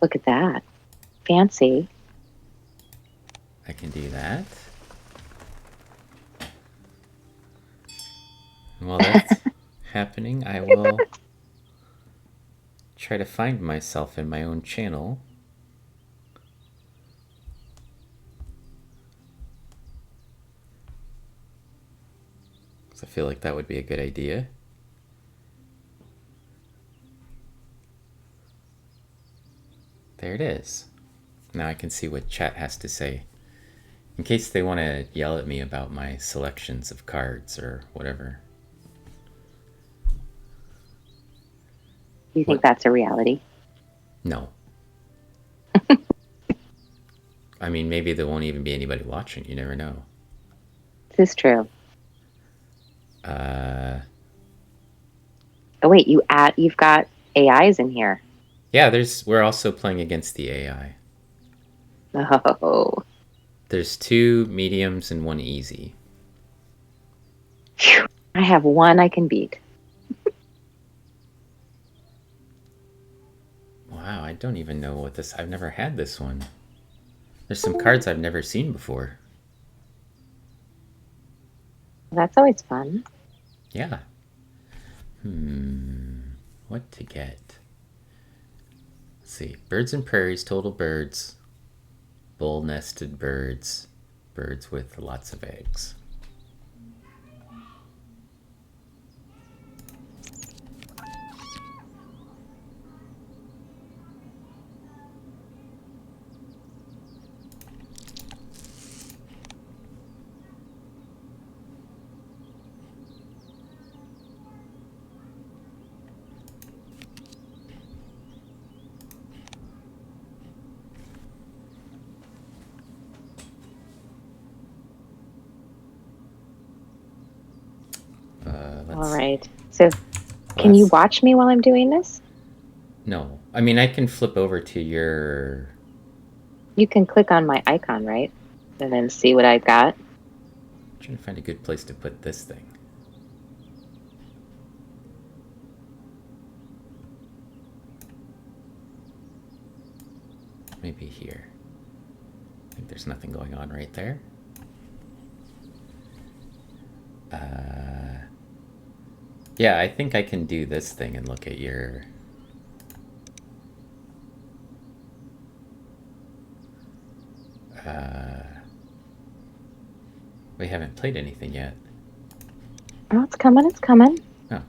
Look at that. Fancy. I can do that. And while that's happening, I will try to find myself in my own channel. So I feel like that would be a good idea. There it is. Now I can see what chat has to say. In case they want to yell at me about my selections of cards or whatever. Do you think What? that's a reality? No. I mean, maybe there won't even be anybody watching. You never know. This is true. Uh, Oh wait, you've got AIs in here. yeah, we're also playing against the AI. Oh. There's 2 mediums and 1 easy. Phew. I have one I can beat. Wow, I don't even know what this. I've never had this one. There's some cards I've never seen before. That's always fun. Yeah. What to get? Let's see. Birds and prairies, total birds. Bull nested birds. Birds with lots of eggs. All Let's. right. So Well, can you that's watch me while I'm doing this? no. I mean, I can flip over to your. You can click on my icon, right? And then see what I've got. I'm trying to find a good place to put this thing. Maybe here. I think there's nothing going on right there. Yeah, I think I can do this thing and look at your. We haven't played anything yet. Oh, it's coming. It's coming. Oh.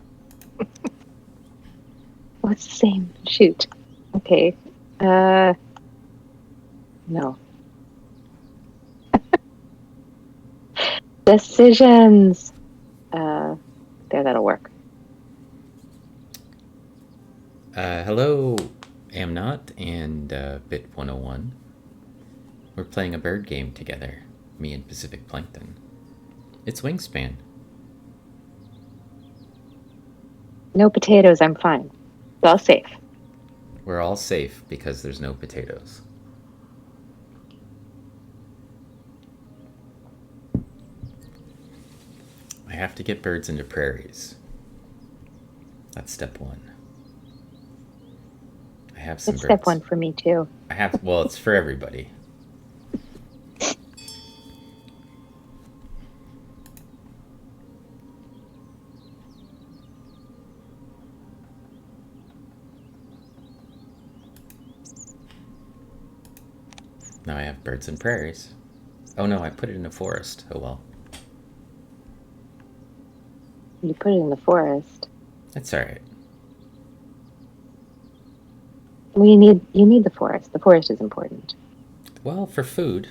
Oh, it's the same. Shoot. Okay. No. Decisions. There, that'll work. Hello, Amnot and Bit 101. We're playing a bird game together, me and PacificPlankton. It's Wingspan. No potatoes. I'm fine. It's all safe. We're all safe because there's no potatoes. I have to get birds into prairies. That's step 1. I have some It's step birds. one for me too. Well, it's for everybody. Now I have birds and prairies. Oh no, I put it in a forest. Oh well. You put it in the forest. That's alright. Well, you need the forest. The forest is important. Well, for food.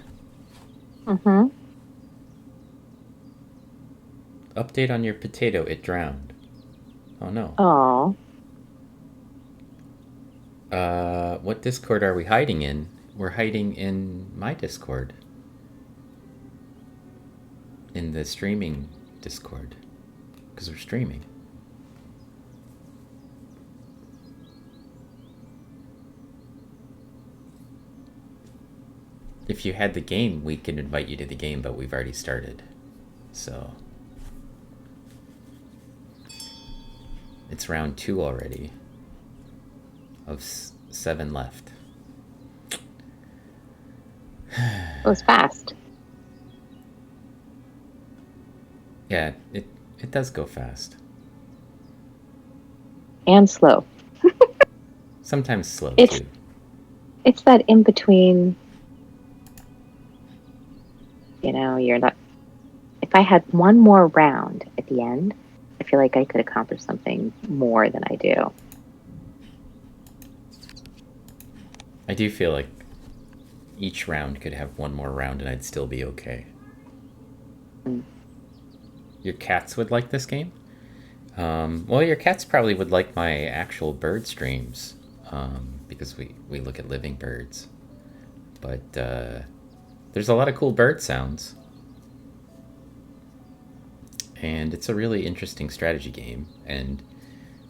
Mm-hmm. Update on your potato, it drowned. Oh no. Oh. What Discord are we hiding in? We're hiding in my Discord. In the streaming Discord. Because we're streaming. If you had the game, we can invite you to the game, but we've already started. So. It's round 2 already. Of 7 left. It was fast Yeah, it does go fast. and slow. Sometimes slow It's too. it's that in between, you're not if I had one more round at the end, I feel like I could accomplish something more than I do. I do feel like each round could have one more round and I'd still be okay. Mm. Your cats would like this game? Well, your cats probably would like my actual bird streams because we look at living birds. But there's a lot of cool bird sounds. And it's a really interesting strategy game. And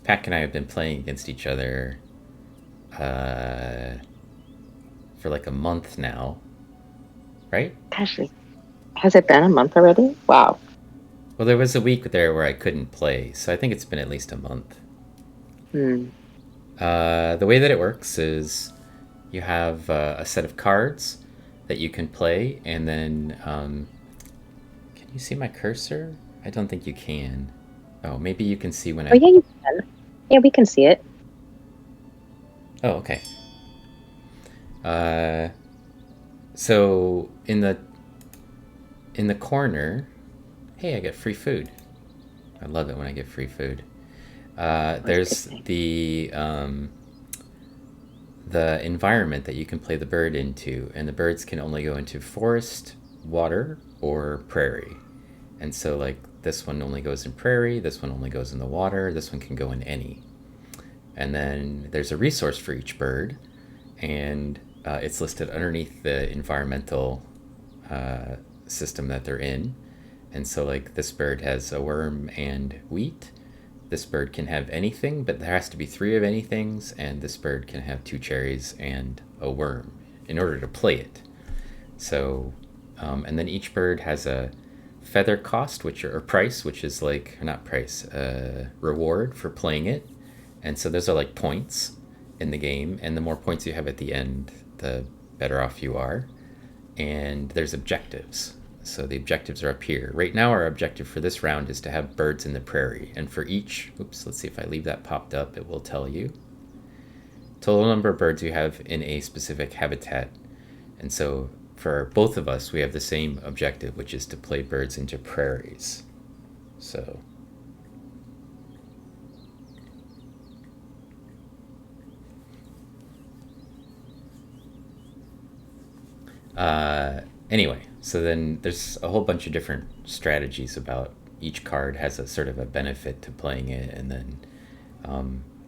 Pack and I have been playing against each other uh, for like a month now, right? Gosh, has it been a month already? Wow. Well, there was a week there where I couldn't play, so I think it's been at least a month. Hmm. The way that it works is you have a set of cards that you can play, and then can you see my cursor? I don't think you can. Oh, maybe you can see when Oh I. yeah, you can. Yeah, we can see it. Oh, okay. Uh, so in the corner, hey, I get free food. I love it when I get free food. Always a good There's thing. the environment that you can play the bird into, and the birds can only go into forest, water, or prairie. And so, like, this one only goes in prairie, this one only goes in the water, this one can go in any. And then there's a resource for each bird, and it's listed underneath the environmental uh, system that they're in. And so, like, this bird has a worm and wheat. This bird can have anything, but there has to be three of anythings, and this bird can have two cherries and a worm in order to play it. So, and then each bird has a feather cost, or price, which is like not price, reward for playing it. And so those are like points in the game, and the more points you have at the end, the better off you are. And there's objectives. So the objectives are up here. Right now, our objective for this round is to have birds in the prairie. And for each, oops, let's see if I leave that popped up, it will tell you. Total number of birds you have in a specific habitat. And so for both of us, we have the same objective, which is to play birds into prairies. So anyway, so then there's a whole bunch of different strategies about each card has a sort of a benefit to playing it, and then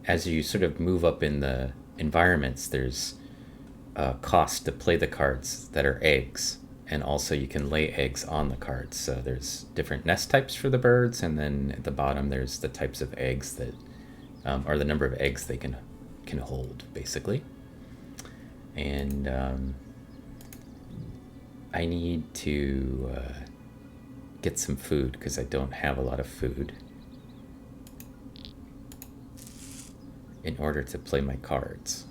as you sort of move up in the environments, there's a cost to play the cards that are eggs, and also you can lay eggs on the cards. So there's different nest types for the birds, and then at the bottom there's the types of eggs that are the number of eggs they can hold, basically. And I need to get some food because I don't have a lot of food in order to play my cards.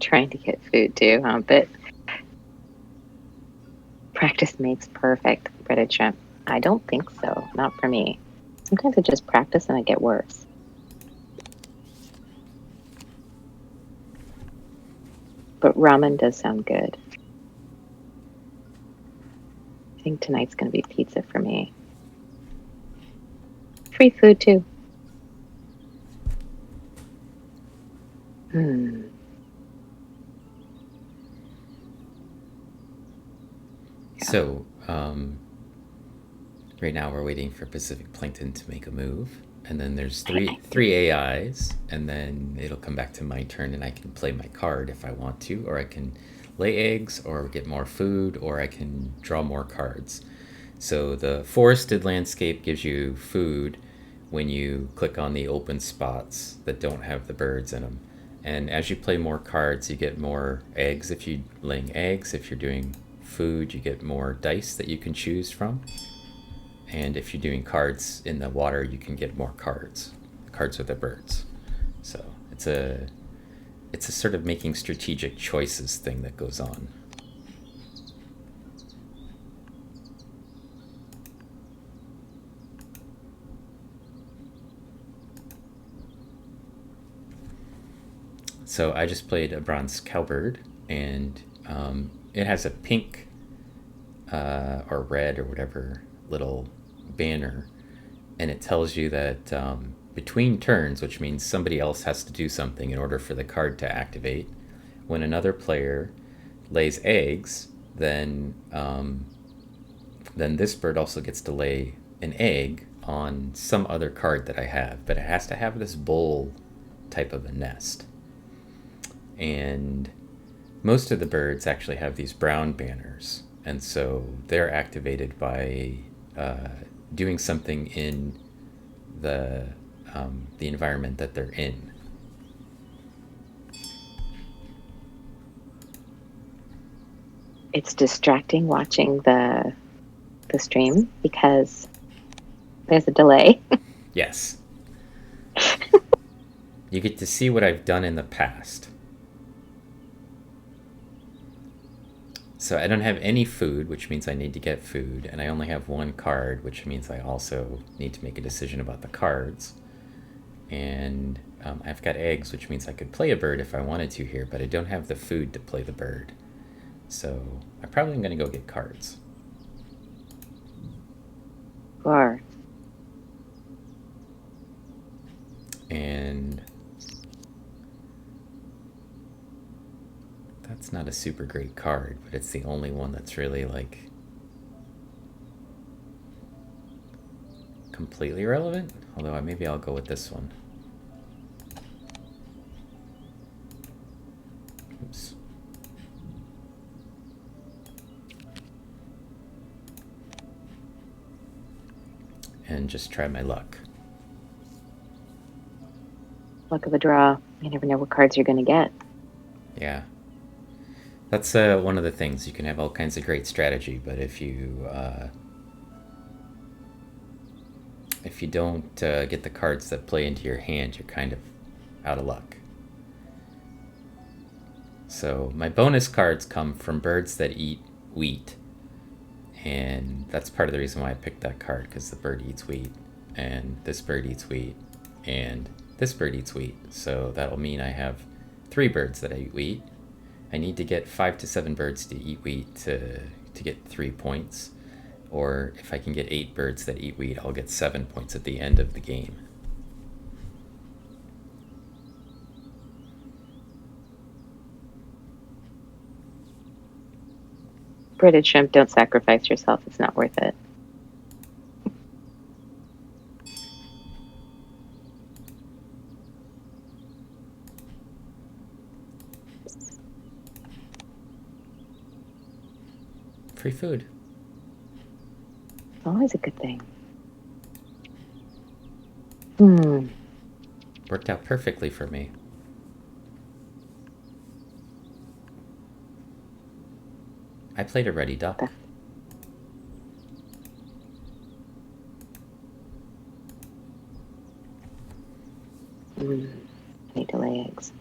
Trying to get food too, huh? But practice makes perfect. Breaded shrimp. I don't think so. Not for me. Sometimes I just practice and I get worse. But ramen does sound good. I think tonight's going to be pizza for me. Free food too. Hmm. Yeah. So, right now we're waiting for PacificPlankton to make a move. And then there's three AIs, and then it'll come back to my turn, and I can play my card if I want to, or I can lay eggs, or get more food, or I can draw more cards. So the forested landscape gives you food when you click on the open spots that don't have the birds in them. And as you play more cards, you get more eggs if you're laying eggs. If you're doing food, you get more dice that you can choose from. And if you're doing cards in the water, you can get more cards. Cards with the birds. So it's it's a sort of making strategic choices thing that goes on. So I just played a bronze cowbird, and it has a pink or red or whatever little banner, and it tells you that between turns, which means somebody else has to do something in order for the card to activate, when another player lays eggs, then this bird also gets to lay an egg on some other card that I have, but it has to have this bowl type of a nest. And most of the birds actually have these brown banners, and so they're activated by doing something in the environment that they're in. It's distracting watching the stream because there's a delay. Yes. You get to see what I've done in the past. So I don't have any food, which means I need to get food, and I only have one card, which means I also need to make a decision about the cards. And I've got eggs, which means I could play a bird if I wanted to here, but I don't have the food to play the bird. So I probably am going to go get cards. Or And that's not a super great card, but it's the only one that's really like completely relevant. Although maybe I'll go with this one. Oops. And just try my luck. luck of the draw. You never know what cards you're going to get. Yeah. That's one of the things. You can have all kinds of great strategy, but if you don't get the cards that play into your hand, you're kind of out of luck. So my bonus cards come from birds that eat wheat, and that's part of the reason why I picked that card, because the bird eats wheat, and this bird eats wheat, and this bird eats wheat. So that'll mean I have 3 birds that eat wheat. I need to get 5 to 7 birds to eat wheat to get 3 points. Or if I can get 8 birds that eat wheat, I'll get 7 points at the end of the game. Breaded shrimp, don't sacrifice yourself. It's not worth it. Free food. It's always a good thing. Worked out perfectly for me. I played a ready duck. I need to lay eggs.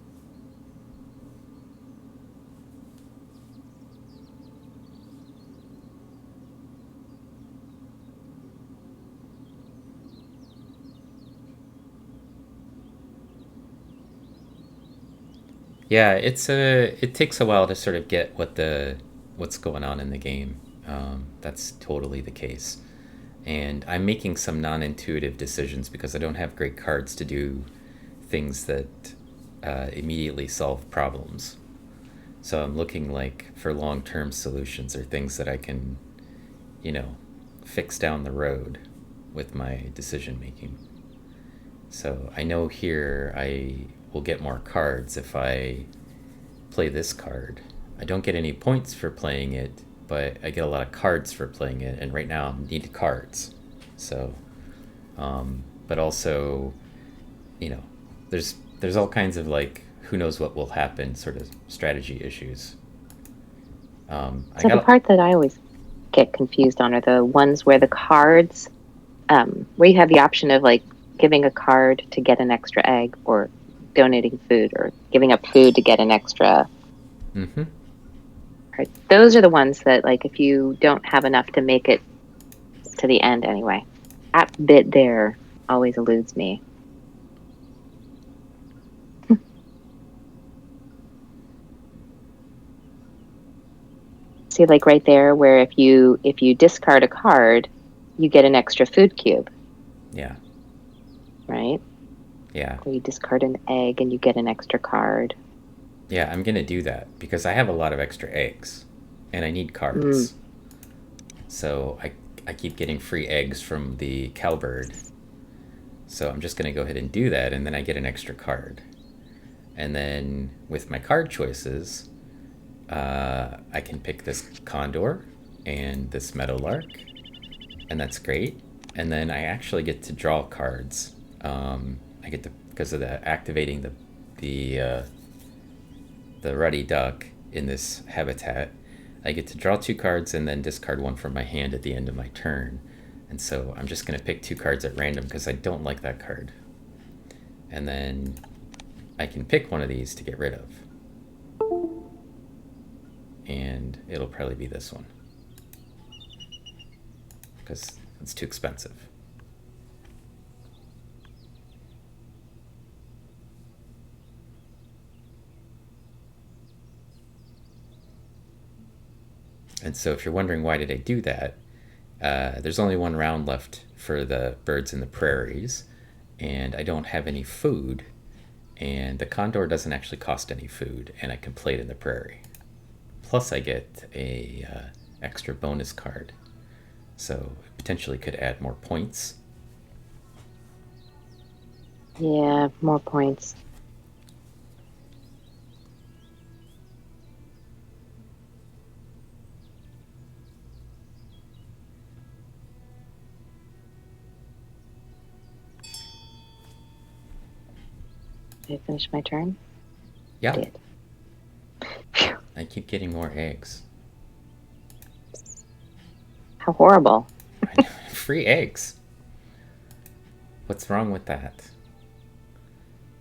Yeah, it takes a while to sort of get what's going on in the game. That's totally the case, and I'm making some non-intuitive decisions because I don't have great cards to do things that immediately solve problems. So I'm looking like for long-term solutions or things that I can, fix down the road with my decision making. So I know here I will get more cards if I play this card. I don't get any points for playing it, but I get a lot of cards for playing it, and right now I need cards. So, but also, there's all kinds of like who knows what will happen sort of strategy issues. So the part that I always get confused on are the ones where the cards, where you have the option of like giving a card to get an extra egg or donating food or giving up food to get an extra. Mm-hmm. Card. Those are the ones that, like, if you don't have enough to make it to the end anyway. That bit there always eludes me. See, like right there, where if you discard a card, you get an extra food cube, Yeah. right? Yeah. Or you discard an egg and you get an extra card. Yeah, I'm gonna do that because I have a lot of extra eggs, and I need Mm. cards. So I keep getting free eggs from the cowbird. So I'm just gonna go ahead and do that, and then I get an extra card. And then with my card choices, I can pick this condor and this meadowlark, and that's great. And then I actually get to draw cards. I get to, because of the activating the the ruddy duck in this habitat, I get to draw 2 cards and then discard 1 from my hand at the end of my turn. And so I'm just going to pick 2 cards at random because I don't like that card. And then I can pick one of these to get rid of. And it'll probably be this one, because it's too expensive. And so if you're wondering why did I do that, there's only 1 round left for the birds in the prairies, and I don't have any food, and the condor doesn't actually cost any food, and I can play it in the prairie. Plus I get a extra bonus card, so it potentially could add more points. Yeah, more points. Did I finish my turn? Yeah. I did. I keep getting more eggs. How horrible. Free eggs. What's wrong with that?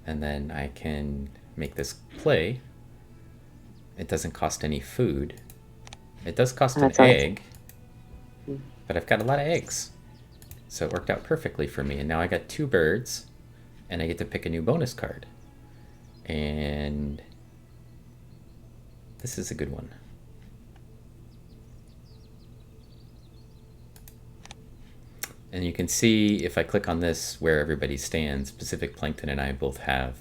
And then I can make this play. It doesn't cost any food. It does cost an egg, but I've got a lot of eggs. So it worked out perfectly for me. And now I got 2 birds, and I get to pick a new bonus card. And this is a good one. And you can see if I click on this where everybody stands, PacificPlankton and I both have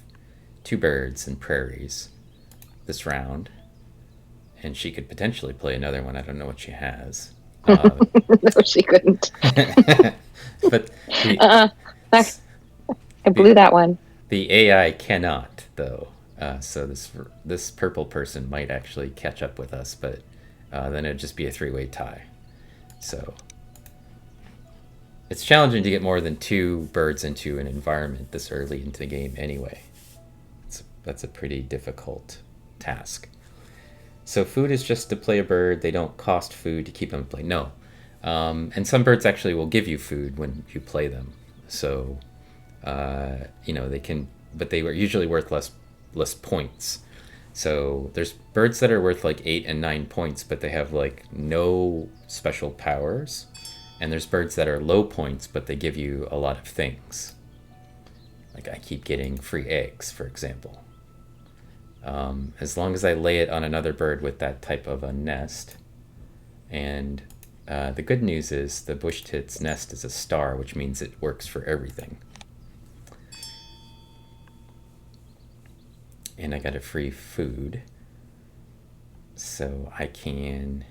2 birds and prairies this round. And she could potentially play another one. I don't know what she has. No, she couldn't. But I blew that one. The AI cannot, though. So this purple person might actually catch up with us, but then it'd just be a 3-way tie. So it's challenging to get more than 2 birds into an environment this early into the game anyway. That's a pretty difficult task. So food is just to play a bird. They don't cost food to keep them play. No. And some birds actually will give you food when you play them. So, they can, but they were usually worth less points. So there's birds that are worth like 8 and 9 points, but they have like no special powers. And there's birds that are low points, but they give you a lot of things. Like I keep getting free eggs, for example. As long as I lay it on another bird with that type of a nest. And the good news is the bush tit's nest is a star, which means it works for everything. And I got a free food. So I can,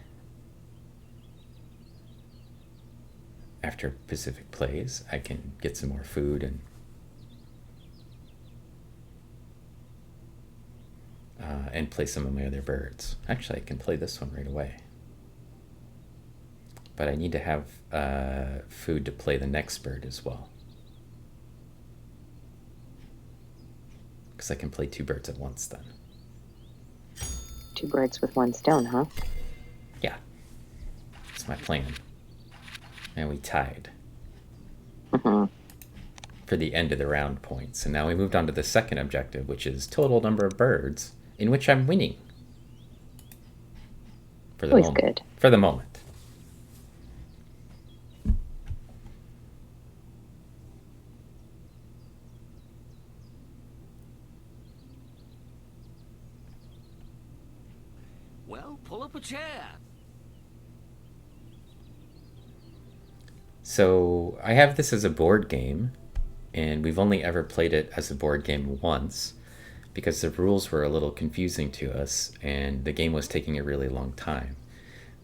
after Pacific plays, I can get some more food and play some of my other birds. Actually, I can play this one right away. But I need to have food to play the next bird as well. Because I can play 2 birds at once then. 2 birds with 1 stone, huh? Yeah. That's my plan. And we tied. Mm-hmm. for the end of the round points. And now we moved on to the second objective, which is total number of birds, in which I'm winning. For the Always moment. good. For the moment. Well, pull up a chair. So I have this as a board game, and we've only ever played it as a board game once because the rules were a little confusing to us and the game was taking a really long time.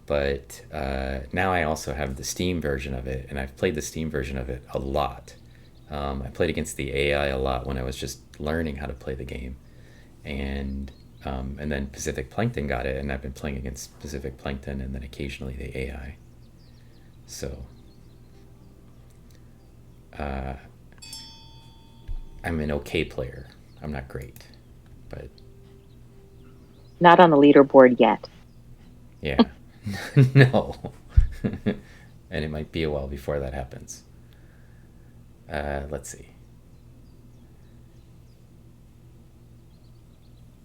But now I also have the Steam version of it, and I've played the Steam version of it a lot. I played against the AI a lot when I was just learning how to play the game, and then PacificPlankton got it, and I've been playing against PacificPlankton and then occasionally the AI. So I'm an okay player. I'm not great, but Not on the leaderboard yet. yeah, no. And it might be a while before that happens. Let's see.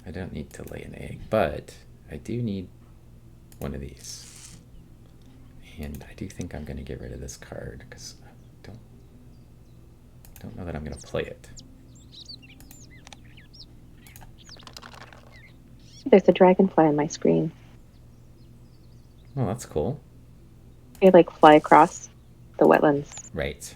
I don't need to lay an egg, but I do need one of these. And I do think I'm going to get rid of this card because I don't know that I'm going to play it. There's a dragonfly on my screen. Oh, that's cool. They like fly across the wetlands. Right.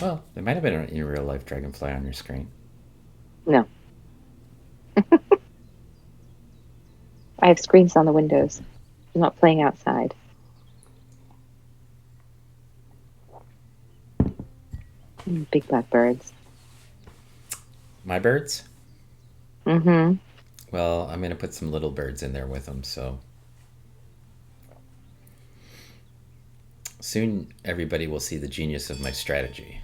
Well, there might have been a real life dragonfly on your screen. No. I have screens on the windows. I'm not playing outside. Big black birds. My birds? Mm-hmm. Well, I'm going to put some little birds in there with them, so soon everybody will see the genius of my strategy.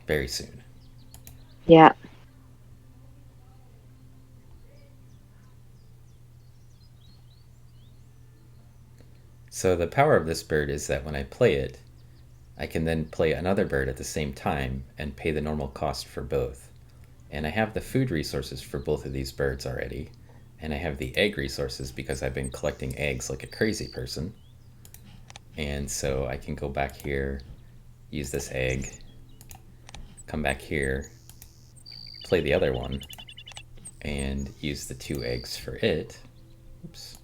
Very soon. Yeah. So the power of this bird is that when I play it, I can then play another bird at the same time and pay the normal cost for both. And I have the food resources for both of these birds already. And I have the egg resources because I've been collecting eggs like a crazy person. And so I can go back here, use this egg, come back here, play the other one, and use the 2 eggs for it. Oops.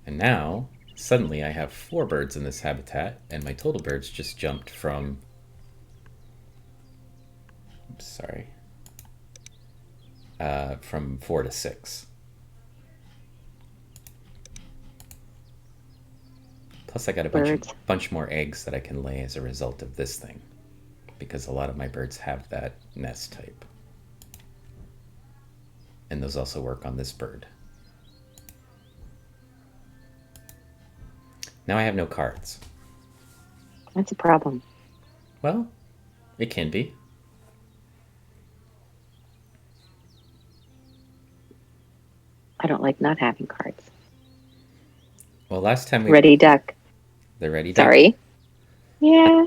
And now, suddenly I have 4 birds in this habitat, and my total birds just jumped from... Oops, sorry. From 4 to 6. Plus I got a bunch more eggs that I can lay as a result of this thing, because a lot of my birds have that nest type. And those also work on this bird. Now I have no cards. That's a problem. Well, it can be. I don't like not having cards. Well, last time we... Ready duck. The ready duck? Sorry. Yeah.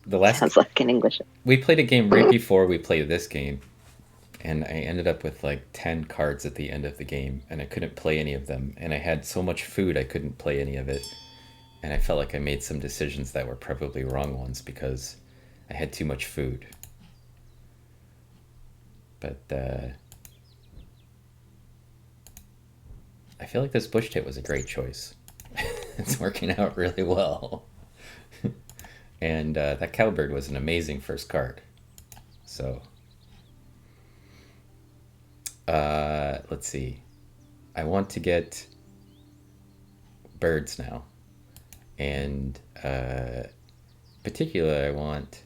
The last... Sounds like in English. We played a game right before we played this game, and I ended up with like 10 cards at the end of the game, and I couldn't play any of them, and I had so much food I couldn't play any of it, and I felt like I made some decisions that were probably wrong ones because I had too much food. But I feel like this bush tit was a great choice. It's working out really well. And that cowbird was an amazing first card. So, let's see. I want to get birds now. And particularly I want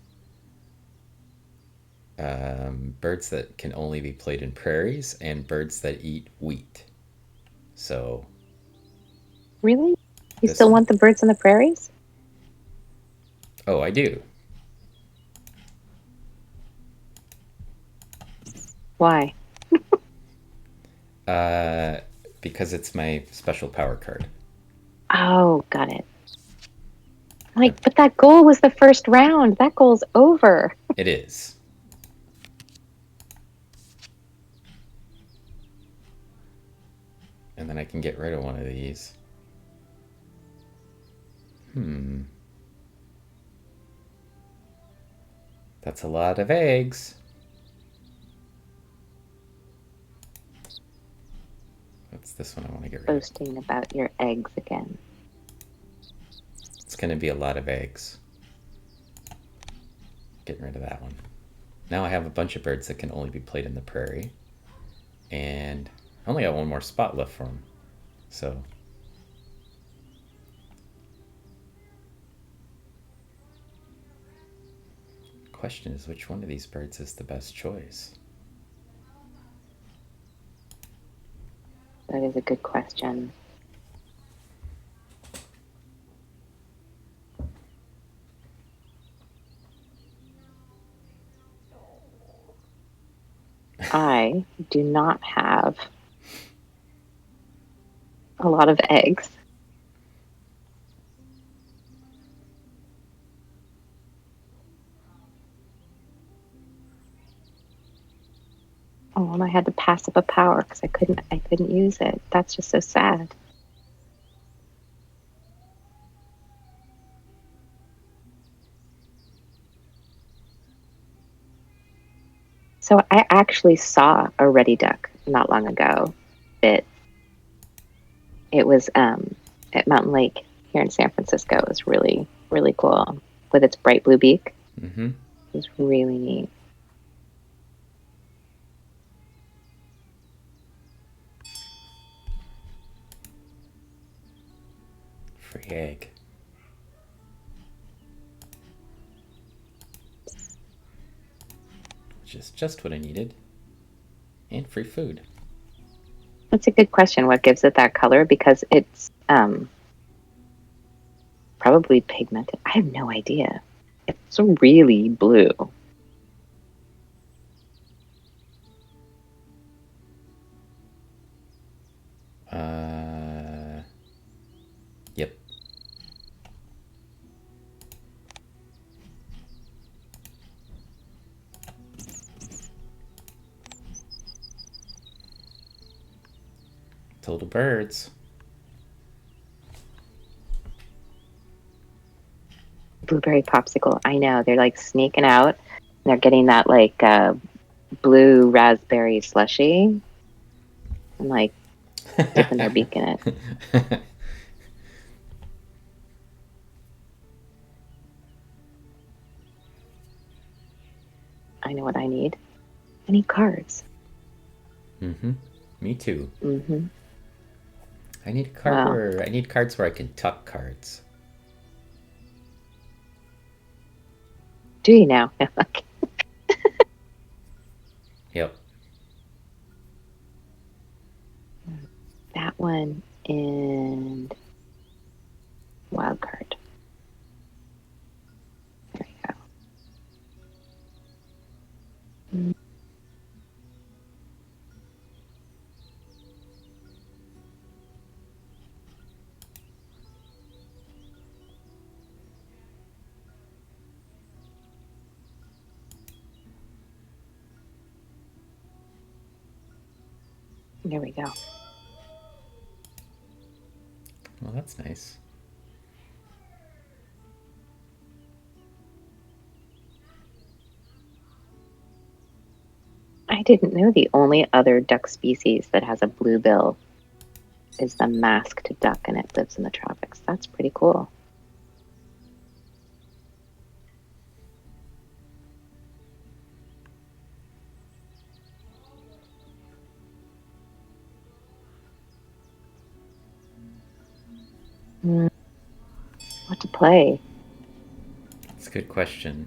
Birds that can only be played in prairies and birds that eat wheat. So Really? You this still one. want the birds on the prairies? Oh, I do. Why? Uh, because it's my special power card. Oh, got it. Like, but that goal was the first round. That goal's over. It is. And then I can get rid of one of these. That's a lot of eggs. What's this one I want to get rid of? Boasting about your eggs again. It's going to be a lot of eggs. Getting rid of that one. Now I have a bunch of birds that can only be played in the prairie. And I only got one more spot left for them. So question is, which one of these birds is the best choice? That is a good question. I do not have a lot of eggs. Oh, and I had to pass up a power because I couldn't use it. That's just so sad. So I actually saw a reddy duck not long ago. It was at Mountain Lake here in San Francisco. It was really, really cool with its bright blue beak. Mm-hmm. It was really neat. Free egg. Which is just what I needed. And free food. That's a good question. What gives it that color? Because it's probably pigmented. I have no idea. It's really blue. Yep. Total birds. Blueberry popsicle. I know. They're like sneaking out. They're getting that like blue raspberry slushy and like dipping their beak in it. I know what I need. I need cards. Mm-hmm. Me too. Mm-hmm. I need a card Wow. where I need cards where I can tuck cards. Do you now? Yep. That one and wild card. There you go. There we go. Well, that's nice. I didn't know the only other duck species that has a blue bill is the masked duck, and it lives in the tropics. That's pretty cool. What to play? It's a good question.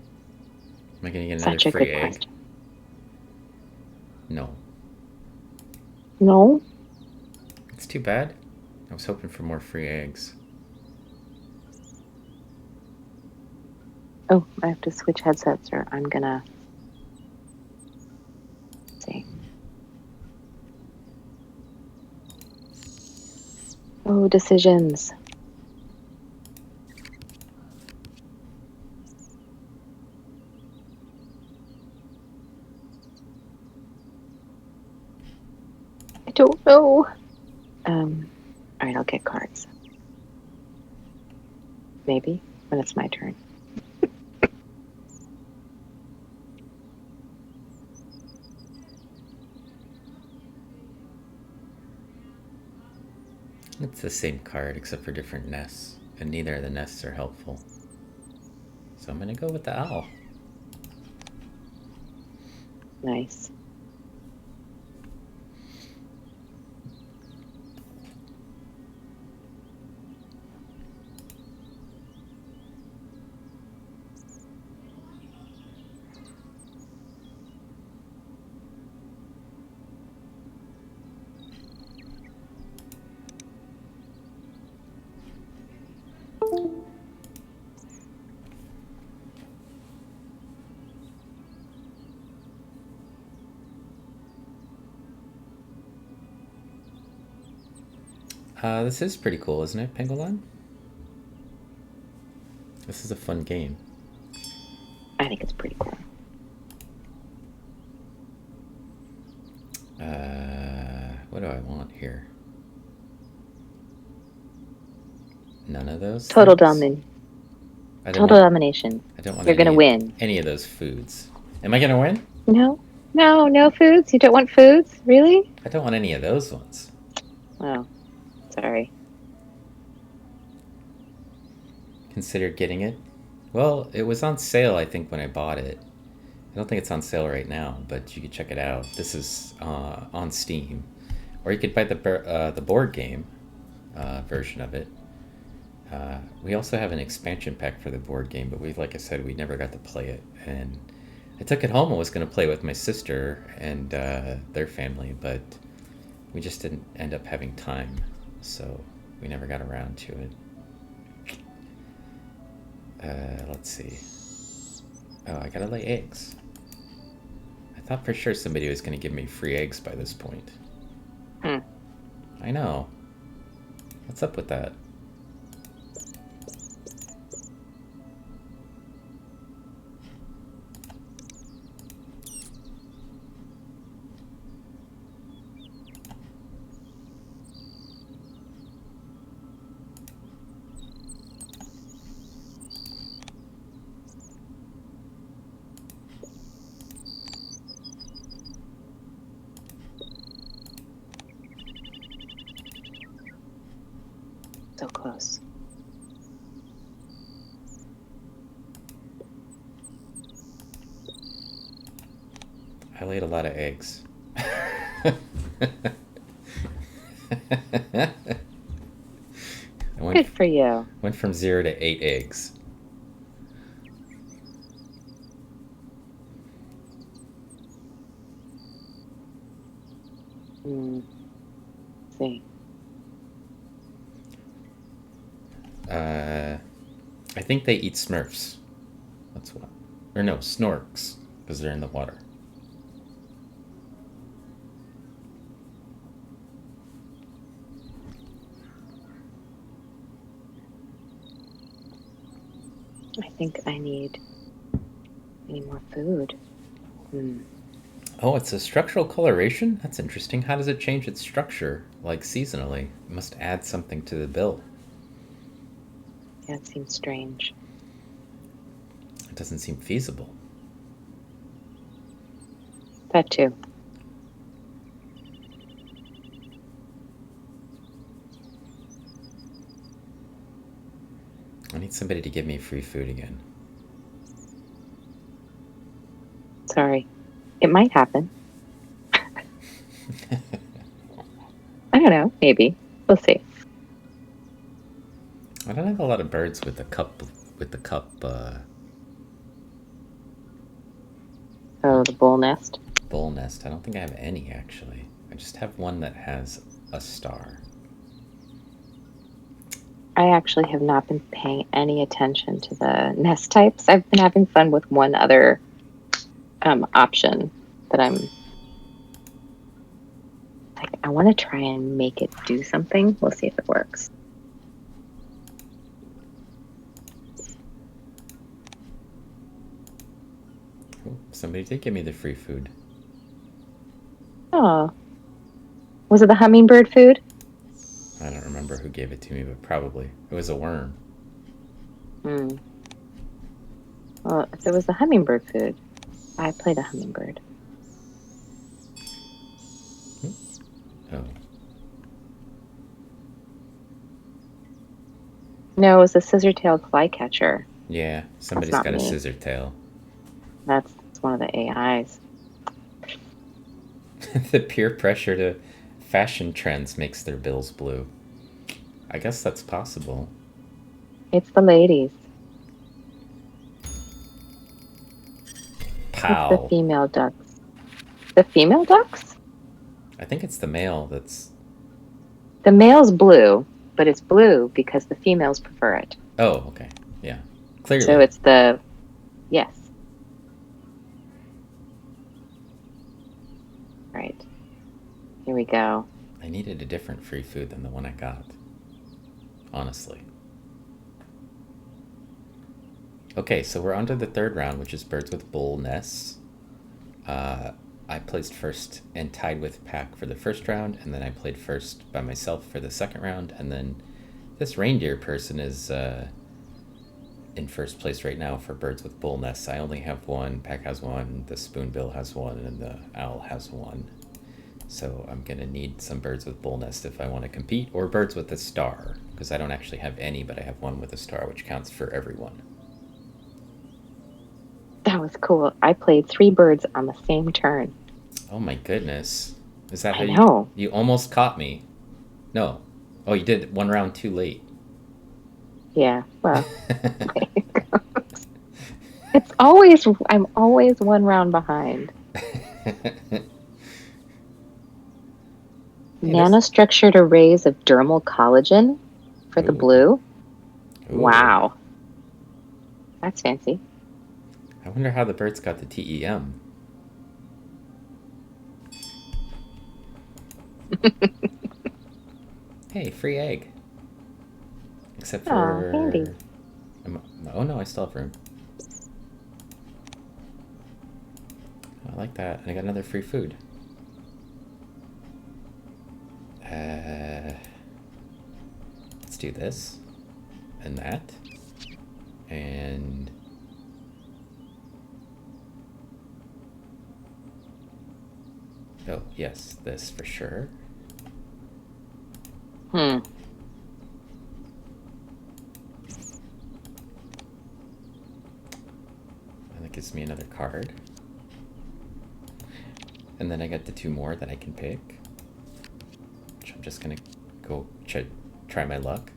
Am I going to get another Such a free good egg? question. No. It's too bad. I was hoping for more free eggs. Oh, I have to switch headsets, or I'm gonna see. Oh, decisions. I don't know. All right, I'll get cards. Maybe when it's my turn. It's the same card except for different nests, and neither of the nests are helpful. So I'm gonna go with the owl. Nice. This is pretty cool, isn't it, Pangolin? This is a fun game. I think it's pretty cool. What do I want here? None of those. Total things? domination. I don't want. You're gonna win. Any of those foods. Am I gonna win? No foods. You don't want foods, really? I don't want any of those ones. Oh, sorry. Considered getting it. Well, it was on sale, I think, when I bought it. I don't think it's on sale right now, but you could check it out. This is on Steam, or you could buy the board game version of it. We also have an expansion pack for the board game, but like I said, we never got to play it. And I took it home and was going to play with my sister and their family, but we just didn't end up having time, so we never got around to it. Let's see. Oh, I gotta lay eggs. I thought for sure somebody was going to give me free eggs by this point. I know. What's up with that? So close. I laid a lot of eggs. Good for you. Went from 0 to 8 eggs. See. I think they eat Smurfs. That's what. Or no, Snorks, because they're in the water. I think I need more food. Oh, it's a structural coloration? That's interesting. How does it change its structure, like seasonally? It must add something to the bill. Yeah, it seems strange. It doesn't seem feasible. That too. I need somebody to give me free food again. Sorry. It might happen. I don't know. Maybe. We'll see. I don't have a lot of birds with the cup. Oh, the bull nest. Bull nest. I don't think I have any, actually. I just have one that has a star. I actually have not been paying any attention to the nest types. I've been having fun with one other option that I want to try and make it do something. We'll see if it works. Oh, somebody did give me the free food. Oh, was it the hummingbird food? I don't remember who gave it to me, but probably. It was a worm. Well, if it was the hummingbird food, I played a hummingbird. Oh. No, it was a scissor-tailed flycatcher. Yeah, somebody's not got a me. scissor tail. That's one of the AIs. The peer pressure to fashion trends makes their bills blue. I guess that's possible. It's the ladies. Pow. It's the female ducks. The female ducks? I think it's the male that's... The male's blue, but it's blue because the females prefer it. Oh, okay. Yeah. Clearly. So it's the... Yes. Right. Here we go. I needed a different free food than the one I got. Honestly. Okay, so we're on to the third round, which is birds with bull nests. I placed first and tied with Pack for the first round, and then I played first by myself for the second round, and then this reindeer person is in first place right now for birds with bull nests. I only have one, Pack has one, the spoonbill has one, and the owl has one. So I'm going to need some birds with bull nests if I want to compete, or birds with a star, because I don't actually have any, but I have one with a star, which counts for everyone. That was cool. I played 3 birds on the same turn. Oh my goodness. Is that how I know. you almost caught me? No. Oh, you did 1 round too late. Yeah, well. It's always, I'm always 1 round behind. Nanostructured arrays of dermal collagen for the blue. Ooh. Wow. That's fancy. I wonder how the birds got the TEM. Hey, free egg. Except for... Oh, handy. Oh no, I still have room. I like that. And I got another free food. Let's do this. And that. And... Oh, yes, this for sure. And that gives me another card. And then I got the 2 more that I can pick. Which I'm just gonna go try my luck.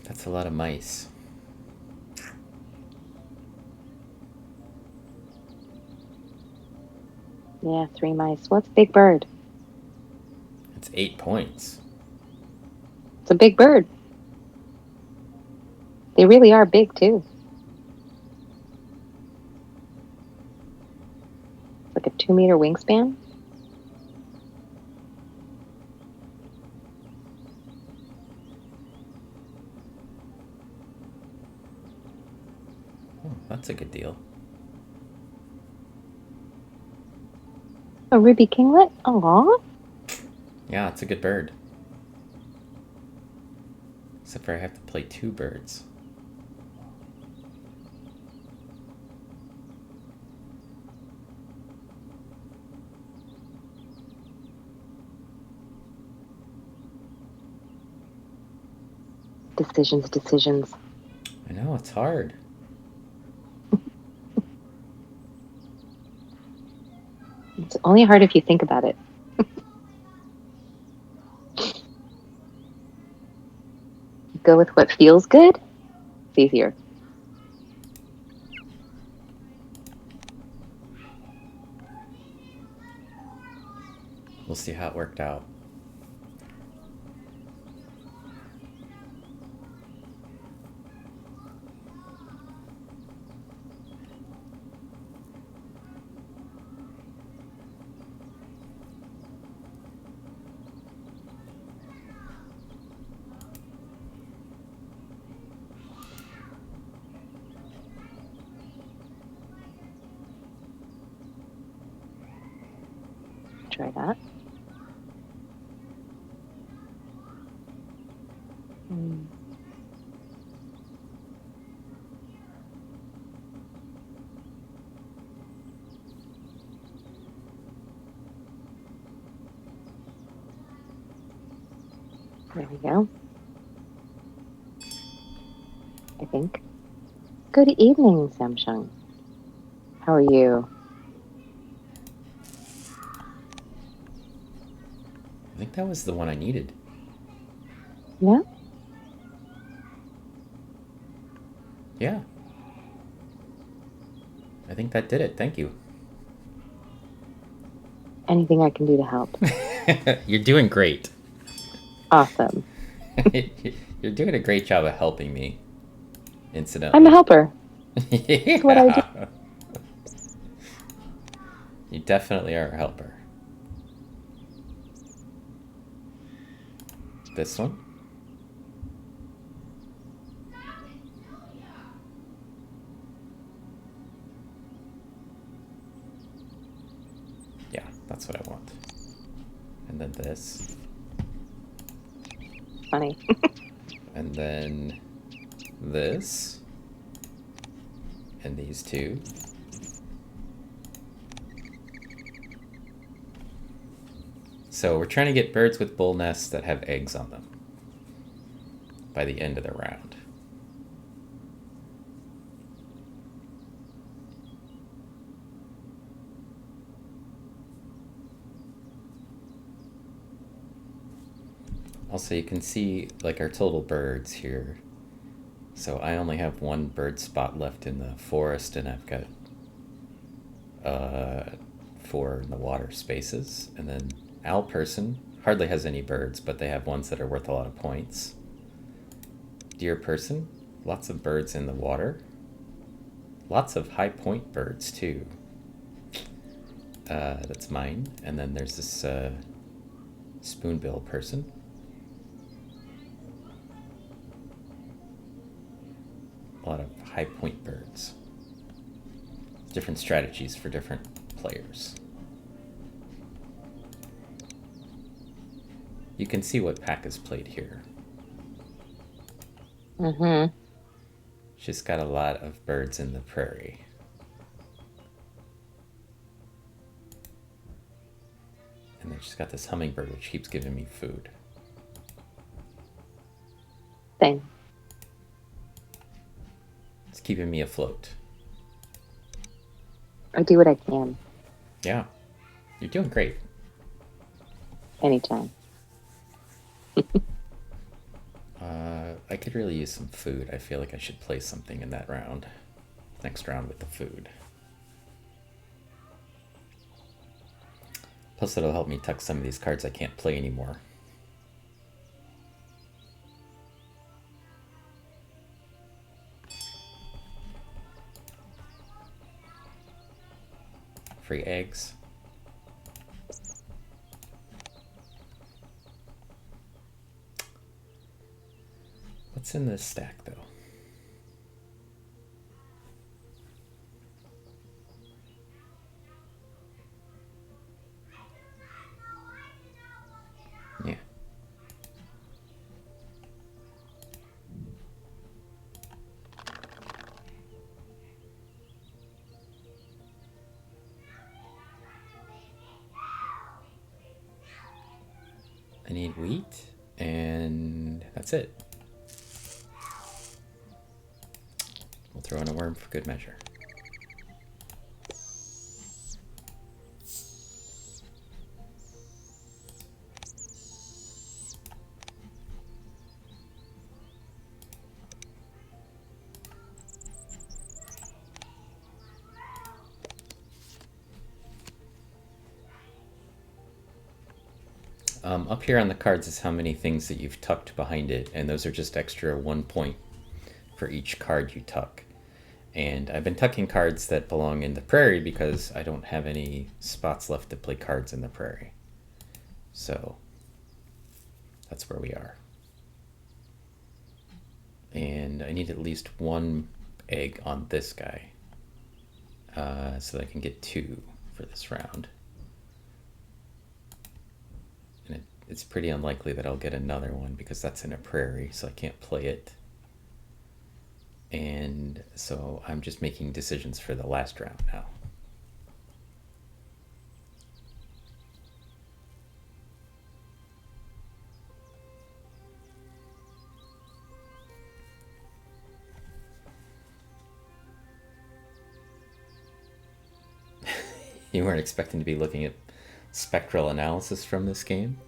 That's a lot of mice. Yeah, 3 mice. What's Big Bird? It's 8 points. It's a big bird. They really are big, too. Like a 2-meter wingspan. Oh, that's a good deal. A ruby kinglet? Aww. Yeah, it's a good bird. Except for I have to play 2 birds. Decisions. I know, it's hard. It's only hard if you think about it. Go with what feels good. It's easier. We'll see how it worked out. Try that. There we go. I think. Good evening, Samsung. How are you? I think that was the one I needed. Yeah? Yeah. I think that did it. Thank you. Anything I can do to help? You're doing great. Awesome. You're doing a great job of helping me. Incidentally. I'm a helper. Yeah. That's what I do. You definitely are a helper. This one? Yeah, that's what I want. And then this. Funny. And then this. And these two. So we're trying to get birds with bull nests that have eggs on them by the end of the round. Also, you can see like our total birds here. So I only have one bird spot left in the forest, and I've got 4 in the water spaces. And then Owl Person hardly has any birds, but they have ones that are worth a lot of points. Deer Person, lots of birds in the water. Lots of high point birds too. That's mine. And then there's this Spoonbill Person. A lot of high point birds. Different strategies for different players. You can see what pack is played here. Mm-hmm. She's got a lot of birds in the prairie. And then she's got this hummingbird which keeps giving me food. Same. It's keeping me afloat. I do what I can. Yeah. You're doing great. Anytime. I could really use some food. I feel like I should play something in that round. Next round with the food. Plus it'll help me tuck some of these cards I can't play anymore. Free eggs. What's in this stack though? Yeah. I need wheat, and that's it. We'll throw in a worm for good measure. up here on the cards is how many things that you've tucked behind it, and those are just extra 1 point for each card you tuck. And I've been tucking cards that belong in the prairie because I don't have any spots left to play cards in the prairie. So that's where we are. And I need at least 1 egg on this guy so that I can get 2 for this round. And it's pretty unlikely that I'll get another one because that's in a prairie, so I can't play it. And so I'm just making decisions for the last round now. You weren't expecting to be looking at spectral analysis from this game?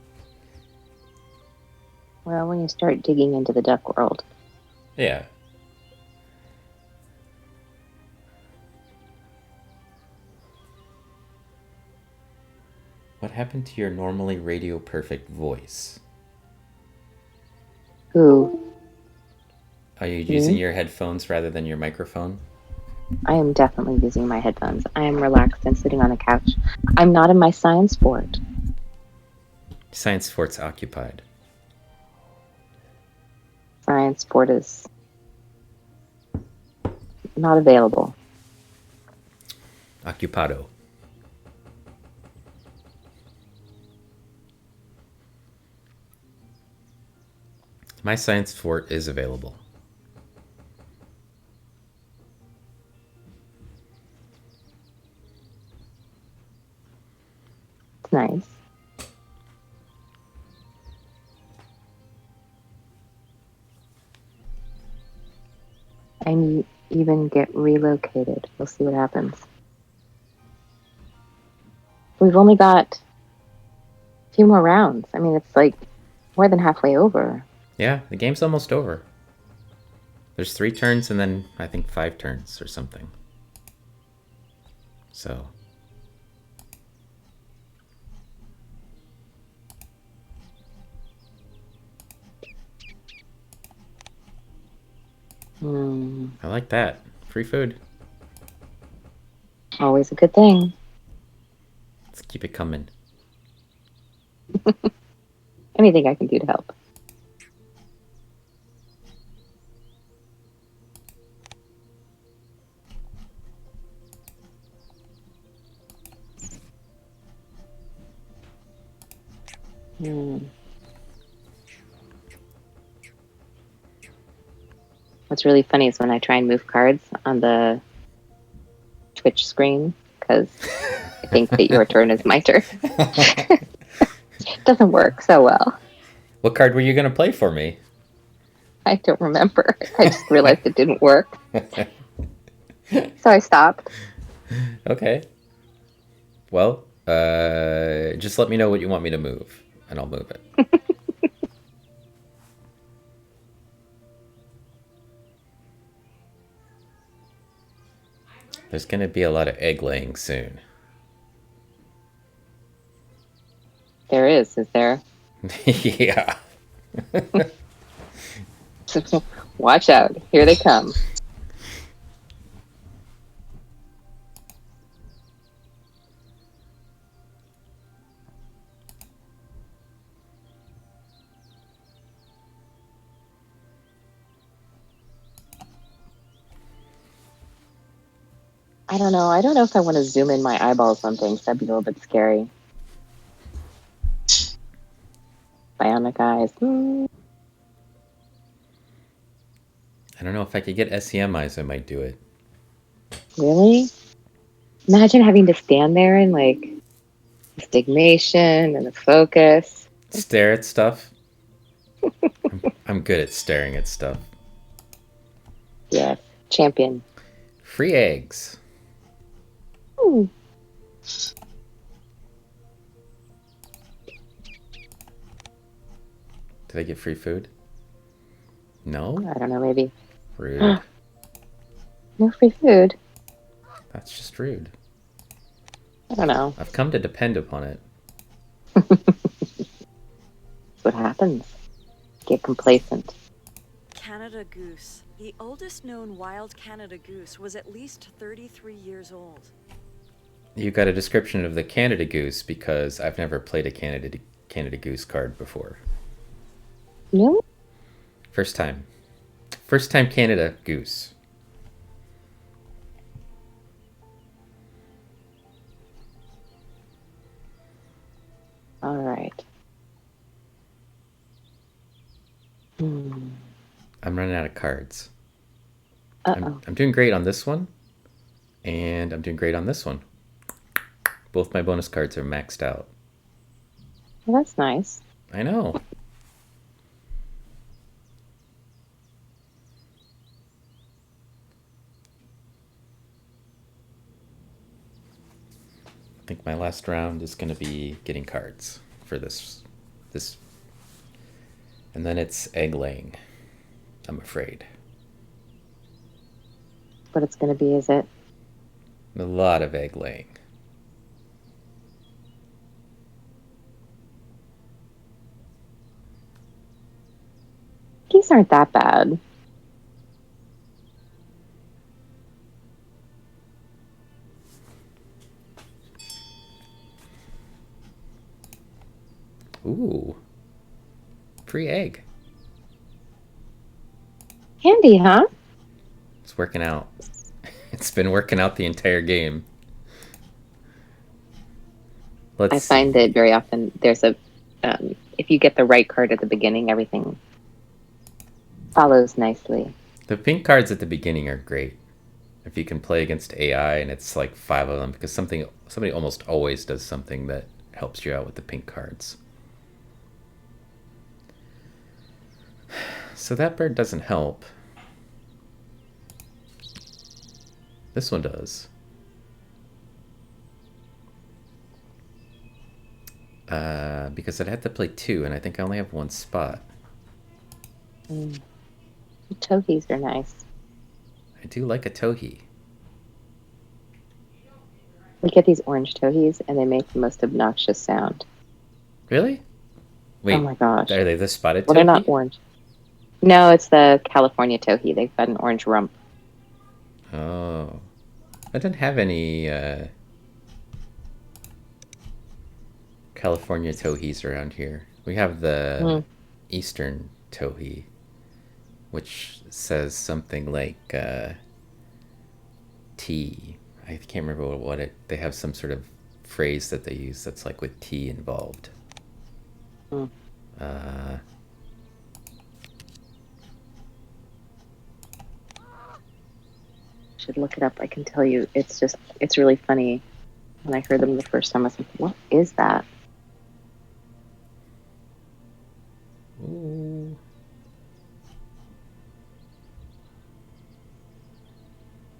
Well, when you start digging into the duck world. Yeah. What happened to your normally radio perfect voice? Who? Are you using your headphones rather than your microphone? I am definitely using my headphones. I am relaxed and sitting on the couch. I'm not in my science fort. Science fort's occupied. Science fort is not available. Occupado. My science fort is available. It's nice. And you even get relocated. We'll see what happens. We've only got a few more rounds. I mean, it's like more than halfway over. Yeah, the game's almost over. There's 3 turns and then I think 5 turns or something. So. I like that. Free food. Always a good thing. Let's keep it coming. Anything I can do to help. What's really funny is when I try and move cards on the Twitch screen, because I think that your turn is my turn. It doesn't work so well. What card were you going to play for me? I don't remember. I just realized it didn't work. So I stopped. Okay. Well, just let me know what you want me to move, and I'll move it. There's going to be a lot of egg laying soon. There is there? Yeah. Watch out. Here they come. I don't know. I don't know if I want to zoom in my eyeballs on things. That'd be a little bit scary. Bionic eyes. I don't know if I could get SEM eyes, I might do it. Really? Imagine having to stand there and like the stigmation and the focus. Stare at stuff. I'm good at staring at stuff. Yeah, champion. Free eggs. Ooh. Did I get free food? No? I don't know, maybe. Rude. No free food. That's just rude. I don't know. I've come to depend upon it. what happens. Get complacent. Canada goose. The oldest known wild Canada goose was at least 33 years old. You got a description of the Canada goose because I've never played a Canada goose card before. No? First time. First time Canada goose. All right. I'm running out of cards. Uh-oh. I'm doing great on this one, and I'm doing great on this one. Both my bonus cards are maxed out. Well, that's nice. I know. I think my last round is going to be getting cards for this. And then it's egg laying, I'm afraid. What it's going to be, is it? A lot of egg laying. Geese aren't that bad. Ooh. Free egg. Handy, huh? It's working out. It's been working out the entire game. I find that very often there's a... if you get the right card at the beginning, everything follows nicely. The pink cards at the beginning are great. If you can play against AI and it's like 5 of them, because somebody almost always does something that helps you out with the pink cards. So that bird doesn't help. This one does. Because I'd have to play 2, and I think I only have 1 spot. The towhees are nice. I do like a towhee. We get these orange towhees, and they make the most obnoxious sound. Really? Wait, oh my gosh. Are they the spotted Well, towhee? they're not orange. No, it's the California towhee. They've got an orange rump. Oh. I don't have any California towhees around here. We have the eastern towhee, which says something like tea. I can't remember what it... They have some sort of phrase that they use that's like with tea involved. Should look it up. I can tell you, it's really funny. When I heard them the first time, I was like, what is that? Ooh.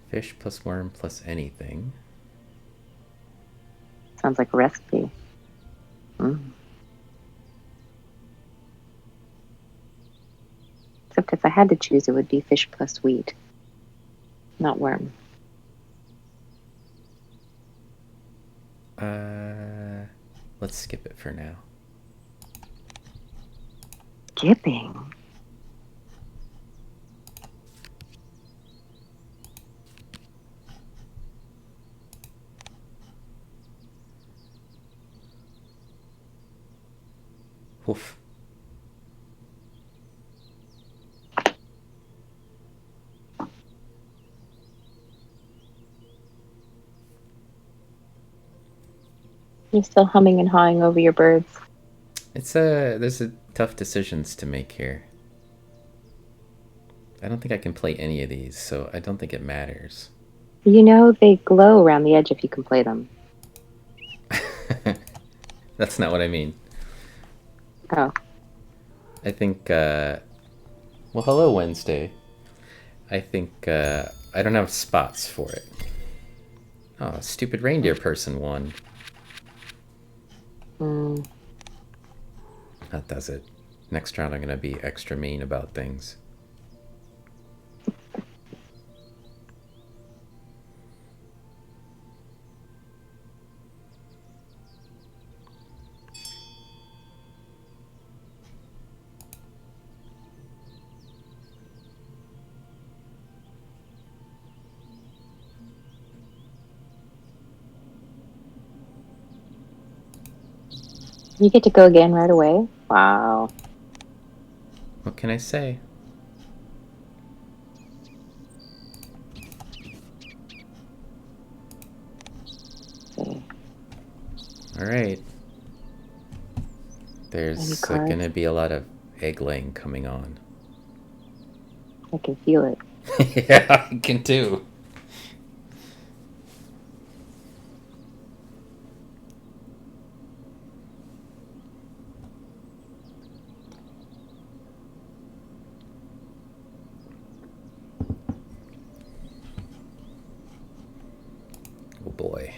Fish plus worm plus anything. Sounds like a recipe. Except if I had to choose, it would be fish plus wheat, not worm. Let's skip it for now. Skipping. Oof. You're still humming and hawing over your birds. There's tough decisions to make here. I don't think I can play any of these, so I don't think it matters. You know, they glow around the edge if you can play them. That's not what I mean. Oh. I think, well, hello, Wednesday. I think, I don't have spots for it. Oh, stupid reindeer person won. That does it. Next round I'm going to be extra mean about things. You get to go again right away? Wow. What can I say? See. Alright. Any There's cards? gonna be a lot of egg laying coming on. I can feel it. Yeah, I can too. Oh boy.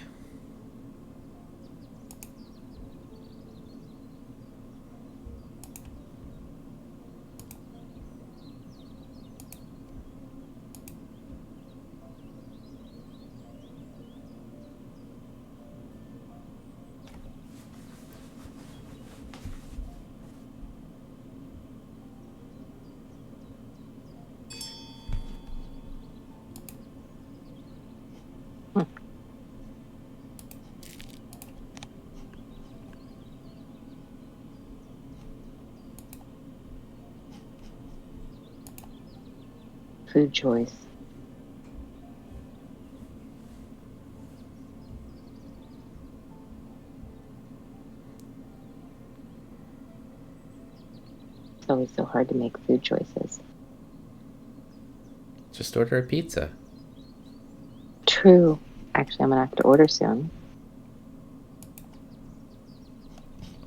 Food choice. It's always so hard to make food choices. Just order a pizza. True. Actually, I'm gonna have to order soon.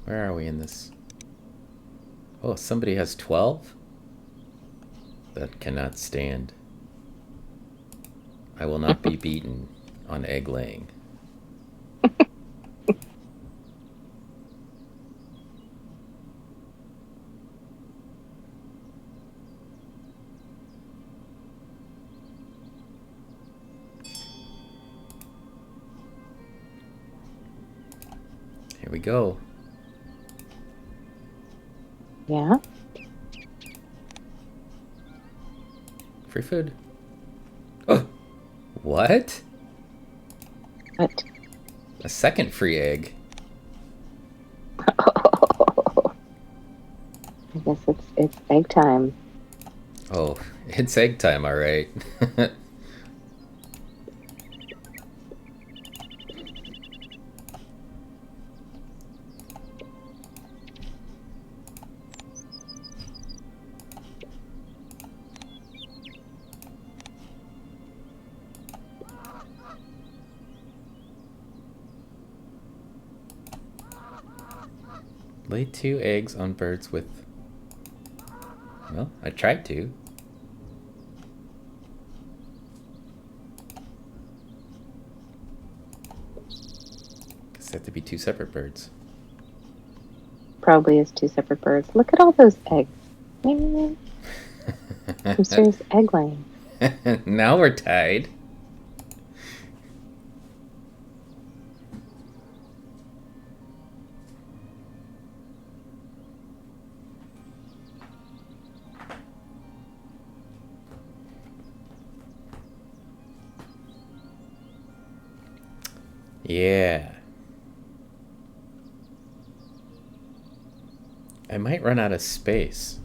Where are we in this? Oh, somebody has 12? That cannot stand. I will not be beaten on egg laying. Here we go. Yeah? Free food. Oh! What? What? A second free egg. I guess it's egg time. Oh, it's egg time, alright. Lay 2 eggs on birds with... Well, I tried to. Guess they have to be 2 separate birds. Probably is 2 separate birds. Look at all those eggs. Some serious egg laying. Now we're tied. Yeah. I might run out of space.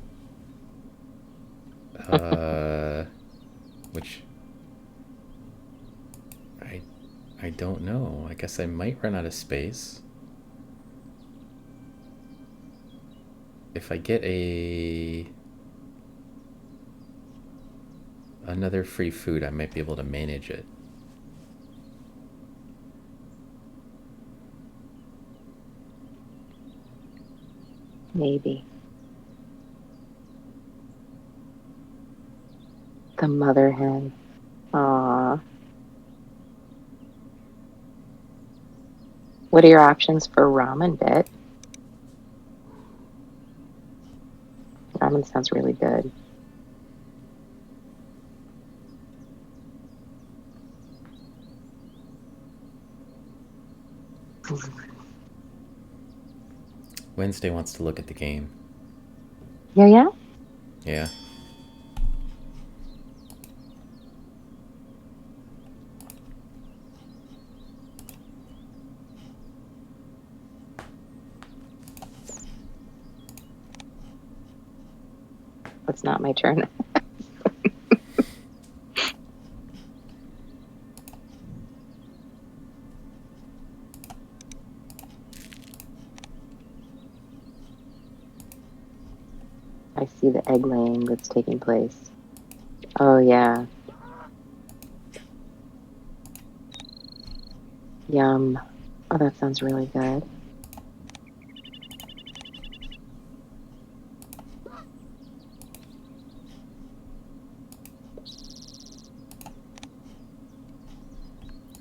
Which... I don't know. I guess I might run out of space. If I get another free food, I might be able to manage it. Maybe. The mother hen. Aww. What are your options for ramen bit? Ramen sounds really good. Wednesday wants to look at the game. Yeah? Yeah. it's not my turn. I see the egg laying that's taking place. Oh, yeah. Yum. Oh, that sounds really good.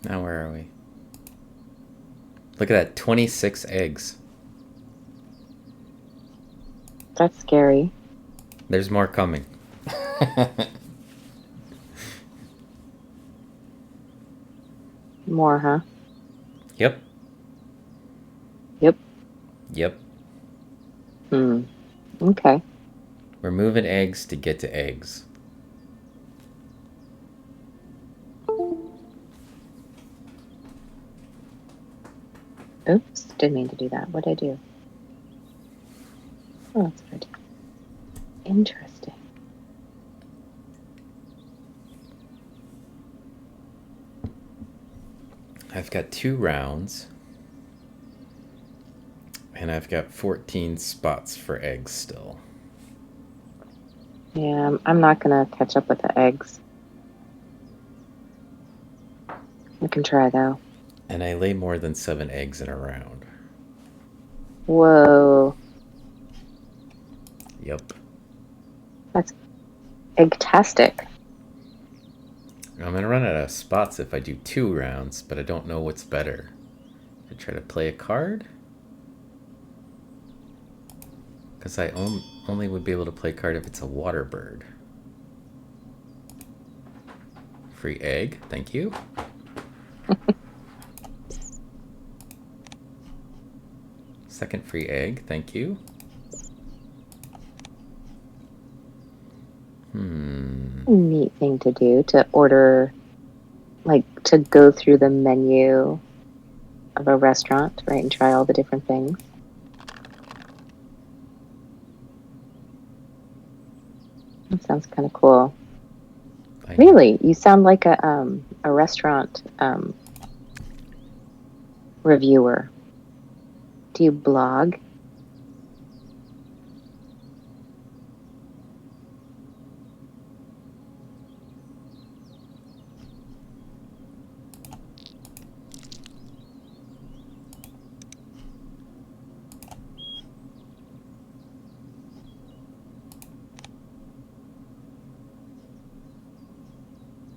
Now where are we? Look at that, 26 eggs. That's scary. There's more coming. More, huh? Yep. Yep. Yep. Okay. We're moving eggs to get to eggs. Oops, didn't mean to do that. What did I do? Oh, that's good. Interesting. I've got 2 rounds. And I've got 14 spots for eggs still. Yeah, I'm not going to catch up with the eggs. I can try, though. And I lay more than 7 eggs in a round. Whoa. Yep. That's egg-tastic. I'm going to run out of spots if I do 2 rounds, but I don't know what's better. I try to play a card? Because I only would be able to play a card if it's a water bird. Free egg, thank you. Second free egg, thank you. Neat thing to do, to order, like, to go through the menu of a restaurant, right, and try all the different things. That sounds kind of cool. Really, you sound like a restaurant reviewer. Do you blog?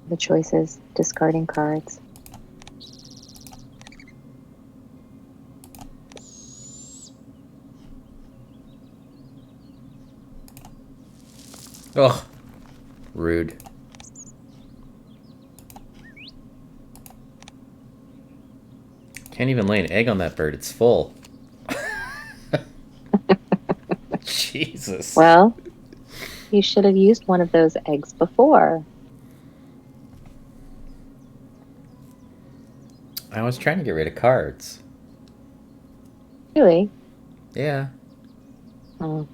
The choices, discarding cards. Ugh. Rude. Can't even lay an egg on that bird. It's full. Jesus. Well, you should have used one of those eggs before. I was trying to get rid of cards. Really? Yeah. Oh,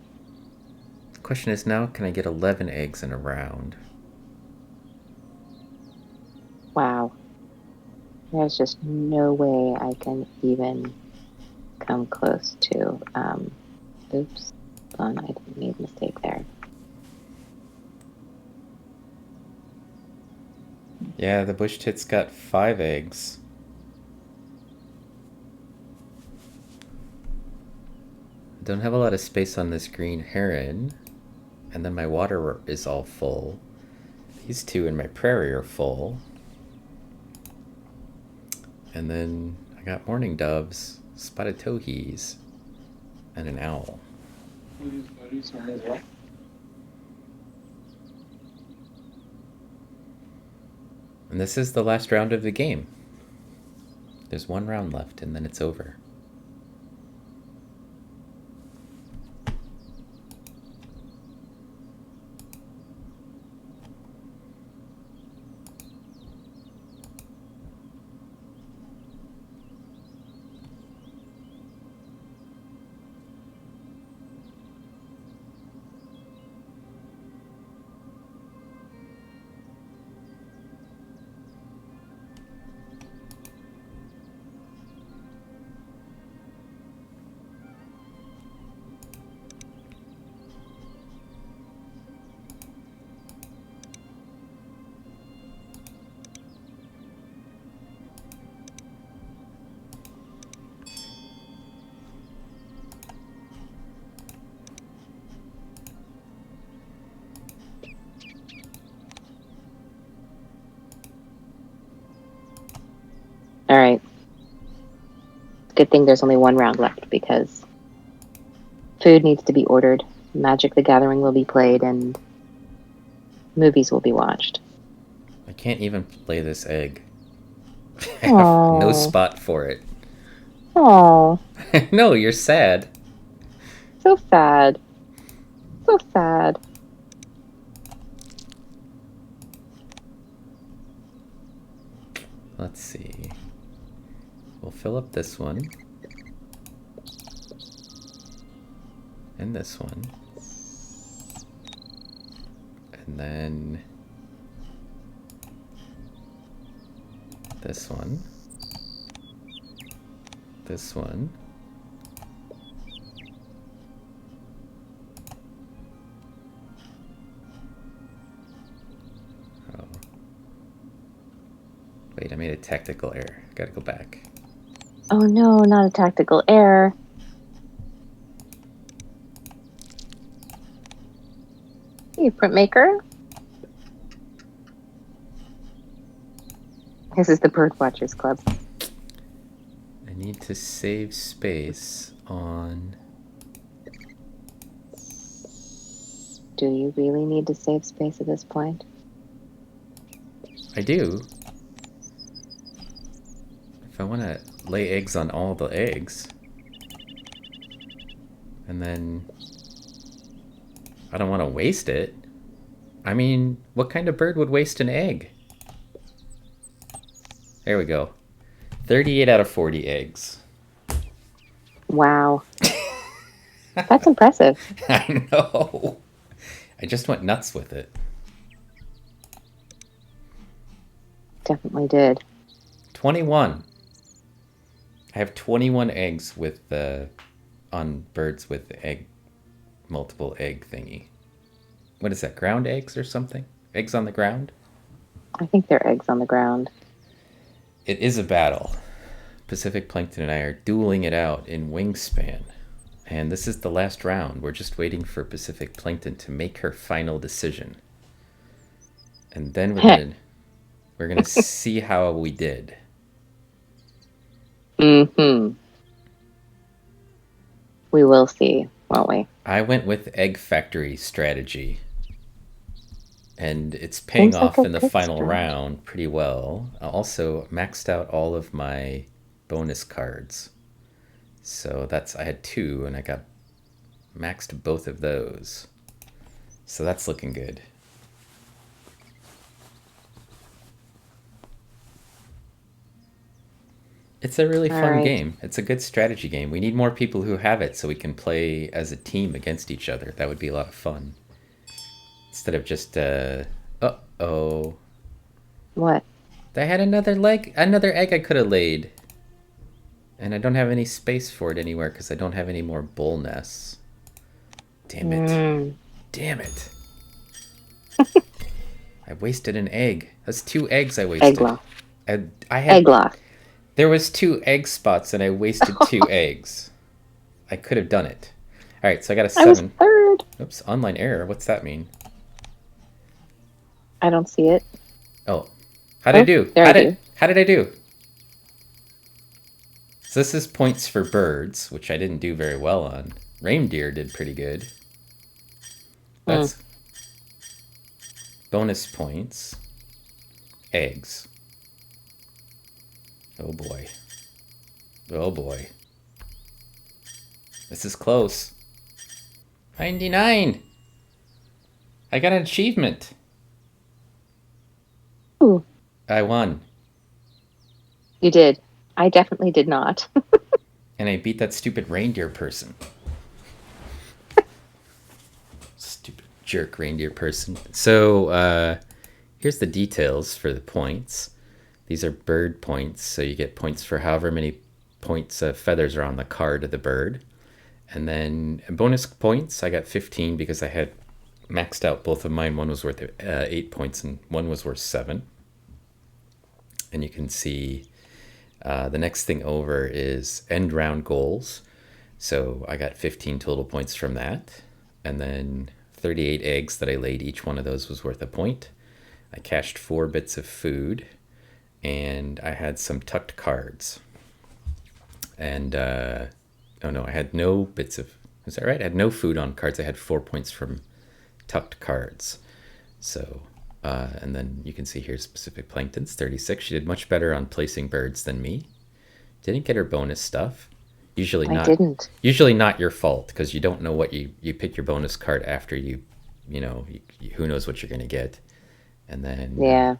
The question is now, can I get 11 eggs in a round? wow. There's just no way I can even come close to, oops, hold on, I made a mistake there. Yeah, the bush tit's got 5 eggs. I don't have a lot of space on this green heron. And then my water is all full. These 2 in my prairie are full. And then I got mourning doves, spotted towhees, and an owl. And this is the last round of the game. There's 1 round left and then it's over. All right. Good thing there's only one round left because food needs to be ordered, Magic the Gathering will be played, and movies will be watched. I can't even lay this egg. I have no spot for it. Oh, No, you're sad. so sad. So sad. Let's see. We'll fill up this one. And this one. And then this one. This one. Oh. Wait, I made a tactical error. Gotta go back. Oh no, not a tactical error. Hey, printmaker. This is the Bird Watchers Club. I need to save space on... Do you really need to save space at this point? I do. If I want to lay eggs on all the eggs. And then... I don't want to waste it. I mean, what kind of bird would waste an egg? There we go. 38 out of 40 eggs. Wow. That's impressive. I know. I just went nuts with it. Definitely did. 21. I have 21 eggs with on birds with egg, multiple egg thingy. What is that, ground eggs or something? Eggs on the ground? I think they're eggs on the ground. It is a battle. PacificPlankton and I are dueling it out in Wingspan. And this is the last round. We're just waiting for PacificPlankton to make her final decision. And then we're gonna see how we did. Mm-hmm. We will see, won't we? I went with Egg Factory strategy. And it's paying Seems like off a in the good final strategy. round pretty well. I also maxed out all of my bonus cards. So I had 2 and I got maxed both of those. So that's looking good. It's a really fun game. It's a good strategy game. We need more people who have it so we can play as a team against each other. That would be a lot of fun. Instead of just, uh-oh. What? I had another egg I could have laid. And I don't have any space for it anywhere because I don't have any more bull nests. Damn it. Damn it. I wasted an egg. That's 2 eggs I wasted. Egg loss. I had, Egg loss. There was 2 egg spots and I wasted 2 eggs. I could have done it. All right, so I got a 7. I was third. Oops, online error. What's that mean? I don't see it. Oh, how did I do? How did I do? So this is points for birds, which I didn't do very well on. Reindeer did pretty good. That's bonus points. Eggs. Oh boy. Oh boy. This is close. 99! I got an achievement. Ooh. I won. You did. I definitely did not. And I beat that stupid reindeer person. Stupid jerk reindeer person. So, here's the details for the points. These are bird points, so you get points for however many points feathers are on the card of the bird. And then bonus points, I got 15 because I had maxed out both of mine. One was worth 8 points and one was worth 7. And you can see the next thing over is end round goals. So I got 15 total points from that. And then 38 eggs that I laid. Each one of those was worth a point. I cached 4 bits of food. and I had some tucked cards. And, oh no, I had no bits of, is that right? I had no food on cards. I had 4 points from tucked cards. So, and then you can see here PacificPlankton's 36. She did much better on placing birds than me. Didn't get her bonus stuff. Usually not. I didn't. Usually not your fault, because you don't know what you pick your bonus card after who knows what you're going to get. And then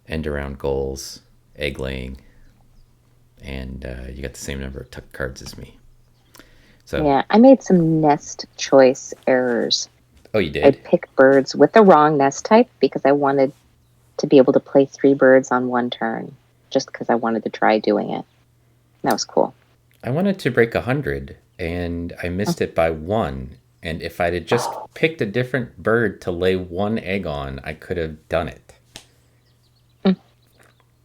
end around goals, egg laying, and you got the same number of tucked cards as me. So yeah, I made some nest choice errors. Oh, you did? I picked birds with the wrong nest type because I wanted to be able to play 3 birds on one turn, just because I wanted to try doing it. That was cool. I wanted to break 100, and I missed it by 1. And if I'd had just picked a different bird to lay 1 egg on, I could have done it.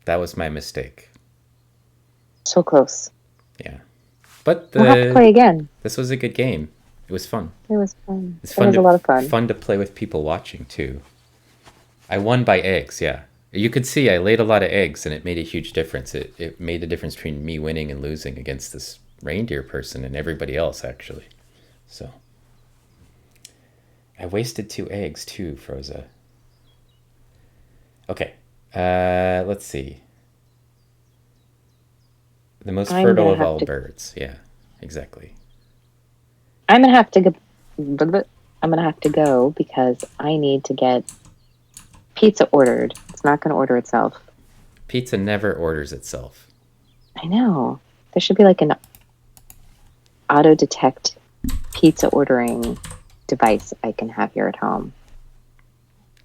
That was my mistake. So close. Yeah. But We'll have to play again. This was a good game. It was fun. It was fun. It was a lot of fun. Fun to play with people watching, too. I won by eggs, yeah. You could see I laid a lot of eggs, and it made a huge difference. It made the difference between me winning and losing against this reindeer person and everybody else, actually. So I wasted 2 eggs, too, Froza. Okay. Let's see. The most fertile of all birds. Yeah, exactly. I'm gonna have to go. I'm gonna have to go because I need to get pizza ordered. It's not gonna order itself. Pizza never orders itself. I know. There should be like an auto detect pizza ordering device I can have here at home.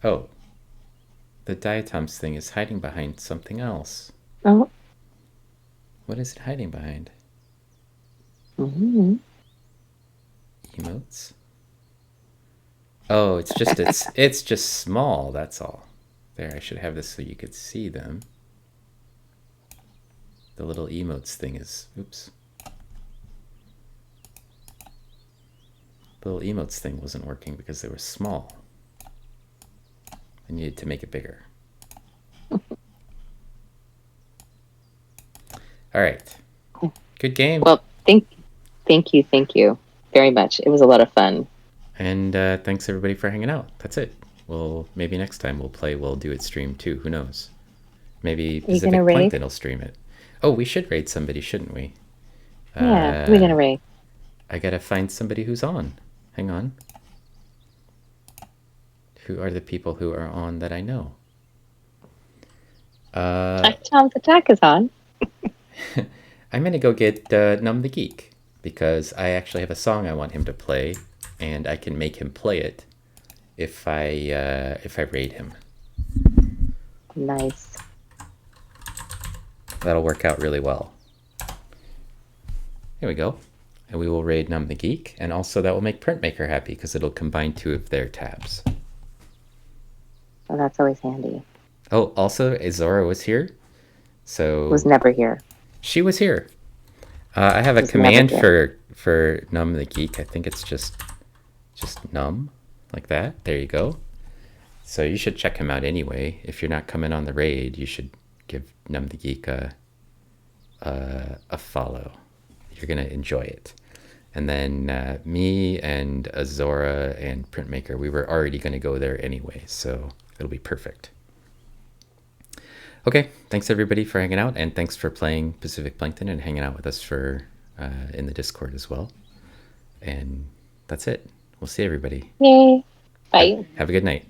Oh. The diatoms thing is hiding behind something else. Oh. What is it hiding behind? Mm-hmm. Emotes? Oh, it's just small, that's all. There, I should have this so you could see them. The little emotes thing is, oops. The little emotes thing wasn't working because they were small. I needed to make it bigger. All right. Good game. Well, thank you very much. It was a lot of fun. And thanks everybody for hanging out. That's it. Well, maybe next time we'll do it stream too. Who knows? Maybe PacificPlankton will stream it. Oh, we should raid somebody, shouldn't we? Yeah, we're gonna raid. I gotta find somebody who's on. Hang on. Who are the people who are on that I know? DiatomsATTACK is on. I'm gonna go get Numb the Geek because I actually have a song I want him to play, and I can make him play it if I raid him. Nice. That'll work out really well. Here we go. And we will raid Numb the Geek, and also that will make Printmaker happy because it'll combine 2 of their tabs. Well, that's always handy. Oh, also Azora was here. So was never here. She was here. I have a command for Numb the Geek. I think it's just Numb, like that. There you go. So you should check him out anyway. If you're not coming on the raid, you should give Numb the Geek a follow. You're gonna enjoy it. And then me and Azora and Printmaker, we were already gonna go there anyway, so it'll be perfect. Okay, thanks everybody for hanging out, and thanks for playing PacificPlankton and hanging out with us for in the Discord as well. And that's it. We'll see everybody. Yay. Bye. Have a good night.